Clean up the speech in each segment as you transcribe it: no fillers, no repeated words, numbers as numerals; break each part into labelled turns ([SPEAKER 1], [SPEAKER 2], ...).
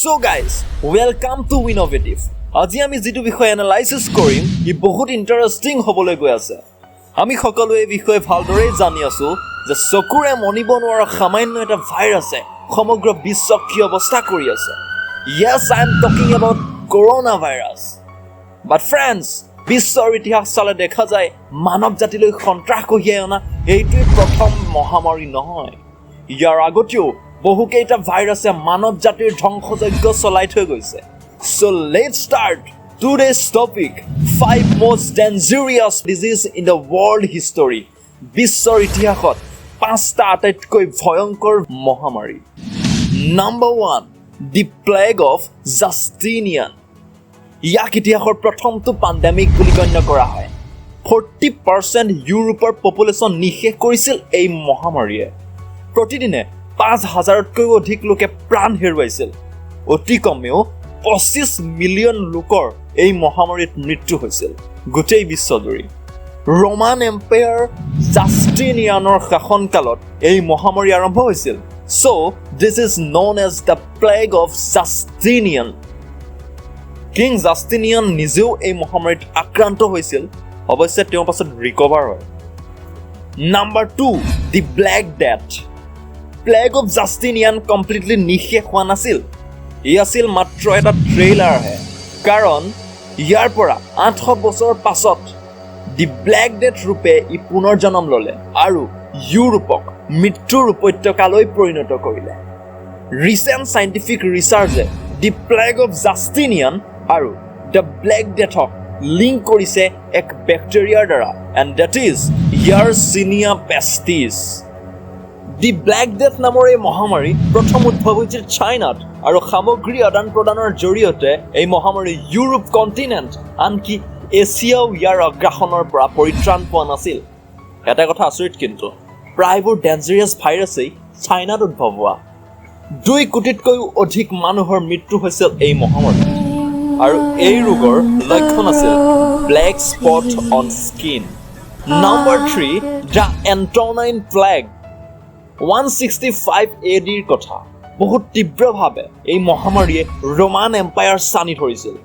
[SPEAKER 1] So guys, welcome to Innovative. আজি আমি যেটো বিষয় এনালাইসিস কৰিম ই বহুত ইন্টাৰেষ্টিং হ'বলৈ গৈ আছে। আমি সকলোৱে এই বিষয় ভালদৰে জানি আছো যে চকুৰে মনিব নোৱাৰা সামান্য এটা ভাইৰাছে সমগ্ৰ বিশ্বক কি অৱস্থা কৰি আছে। Yes, I am talking about coronavirus. But friends, বিশ্বৰ ইতিহাস চালে দেখা যায় মানৱ জাতিলৈ সন্ত্ৰাস কঢ়িয়াই অনা এইটোৱে প্ৰথম মহামাৰী নহয়। ইয়াৰ আগতেও বহুকেইটা ভাইৰাছে মানৱ জাতিৰ ধ্বংসযজ্ঞ চলাই থৈ গৈছে। So let's start today's topic, 5 most dangerous disease in the world history. বিশ্বৰ ইতিহাসত 5টা আটাইতকৈ ভয়ংকৰ মহামাৰী। Number 1, the plague of Justinian. ইয়াক ইতিহাসৰ প্ৰথমটো পেণ্ডেমিক বুলি গণ্য কৰা হয়। 40% ইউৰোপৰ পপুলেশ্যন নিশেষ কৰিছিল এই মহামাৰীয়ে। প্ৰতিদিনে 5,000তকৈও অধিক লোকে প্ৰাণ হেৰুৱাইছিল। অতি কমেও 25 মিলিয়ন লোকৰ এই মহামাৰীত মৃত্যু হৈছিল গোটেই বিশ্বজুৰি। ৰোমান এম্পায়াৰ জাষ্টিনিয়ানৰ শাসনকালত এই মহামাৰী আৰম্ভ হৈছিল। So this is known as the plague of Justinian. King Justinian নিজেও এই মহামাৰীত আক্ৰান্ত হৈছিল, অৱশ্যে তেওঁৰ পাছত ৰিকভাৰ হয়। Number 2, the Black Death. Plague of Justinian completely নিশেষ হোৱা নাছিল। ই আছিল মাত্ৰ এটা ট্ৰেইলাৰহে, কাৰণ ইয়াৰ পৰা 800 বছৰ পাছত দি ব্লেক ডেথ ৰূপে ই পুনৰ জন্ম ল'লে আৰু ইউৰোপক মৃত্যুৰ উপত্যকালৈ পৰিণত কৰিলে। ৰিচেণ্ট চাইণ্টিফিক ৰিচাৰ্চে দি প্লেগ অফ জাষ্টিনিয়ান আৰু দ্য ব্লেক ডেথক লিংক কৰিছে এক বেক্টেৰিয়াৰ দ্বাৰা, and that is Yersinia pestis. The Black Death নামৰ এই মহামাৰী প্ৰথম উদ্ভৱ হৈছিল চাইনাত, আৰু সামগ্ৰী আদান প্ৰদানৰ জৰিয়তে এই মহামাৰী ইউৰোপ কণ্টিনেণ্ট আনকি এছিয়াও ইয়াৰ আগ্ৰাসনৰ পৰা পৰিত্ৰাণ পোৱা নাছিল। এটা কথা আচৰিত, কিন্তু প্ৰায়বোৰ ডেঞ্জাৰিয়াছ ভাইৰাছেই চাইনাত উদ্ভৱ হোৱা। 2 কোটিতকৈও অধিক মানুহৰ মৃত্যু হৈছিল এই মহামাৰী, আৰু এই ৰোগৰ লক্ষণ আছিল black spot on skin. Number 3, the Antonine plague. 165 ADৰ কথা। বহুত তীব্ৰভাৱে এই মহামাৰীয়ে ৰোমান এম্পায়াৰ চানি ধৰিছিল।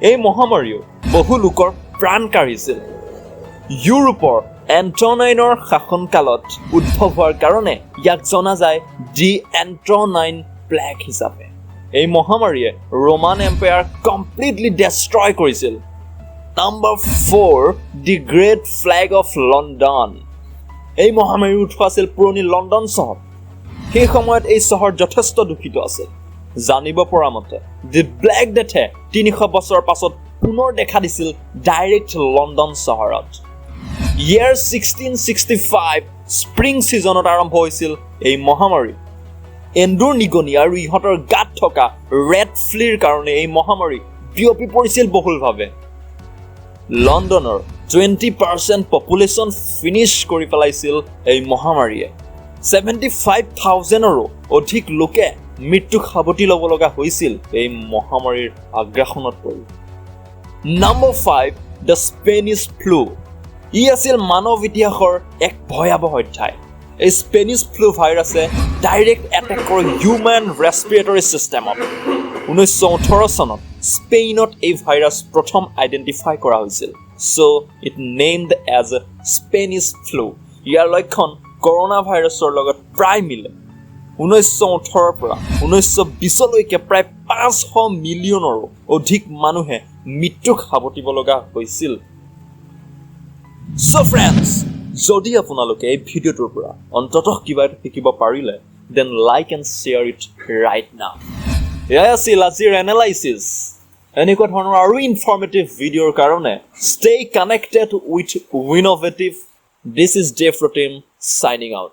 [SPEAKER 1] এই মহামাৰীয়েও বহু লোকৰ প্ৰাণ কাঢ়িছিল। ইউৰোপৰ এণ্টনাইনৰ শাসনকালত উদ্ভৱ হোৱাৰ কাৰণে ইয়াক জনা যায় দি এণ্টনাইন প্লেগ হিচাপে। এই মহামাৰীয়ে ৰোমান এম্পায়াৰ কমপ্লিটলি ডেষ্ট্ৰয় কৰিছিল। Number 4, দি গ্ৰেট ফ্লেগ অফ লণ্ডন। এই মহামাৰী উঠোৱা আছিল পুৰণি লণ্ডন চহৰ। সেই সময়ত এই চহৰ যথেষ্ট দূষিত আছিল। জানিব পৰা মতে দি ব্লেক ডেথে 300 বছৰ পাছত পুনৰ দেখা দিছিল ডাইৰেক্ট লণ্ডন চহৰত। ইয়াৰ 1665 স্প্ৰিং ছিজনত আৰম্ভ হৈছিল এই মহামাৰী। এন্দুৰ নিগনি আৰু ইহঁতৰ গাত থকা ৰেড ফ্লিৰ কাৰণে এই মহামাৰী বিয়পি পৰিছিল বহুলভাৱে। লণ্ডনৰ 20% পপুলেশ্যন ফিনিছ কৰি পেলাইছিল এই মহামাৰীয়ে। 75,000ৰো অধিক লোকে মৃত্যুক সাৱটি ল'ব লগা হৈছিল এই মহামাৰীৰ আগ্ৰাসনত পৰি। Number 5, the Spanish flu. ই আছিল মানৱ ইতিহাসৰ এক ভয়াৱহ অধ্যায়। এই স্পেনিছ ফ্লু ভাইৰাছে ডাইৰেক্ট এটেক কৰে হিউমেন ৰেছপিৰেটৰী ছিষ্টেমত। 1918 চনত স্পেইনত এই ভাইৰাছ প্ৰথম আইডেণ্টিফাই কৰা হৈছিল। So it named as Spanish flu. ইয়াৰ লক্ষণ কৰোনা ভাইৰাছৰ লগত প্ৰায় মিলে। 1918 পৰা 1920লৈকে প্ৰায় 500 মিলিয়নৰো অধিক মানুহে মৃত্যুক সাৱটিব লগা হৈছিল। So friends, যদি আপোনালোকে এই ভিডিঅ'টোৰ পৰা অন্ততঃ কিবা এটা শিকিব পাৰিলে, then like and share it right now. এয়াই আছিল আজিৰ এনালাইচিছ। এনেকুৱা ধৰণৰ আৰু ইনফৰ্মেটিভ ভিডিঅ'ৰ কাৰণে stay connected with Innovative. This is Dave Rotem signing out.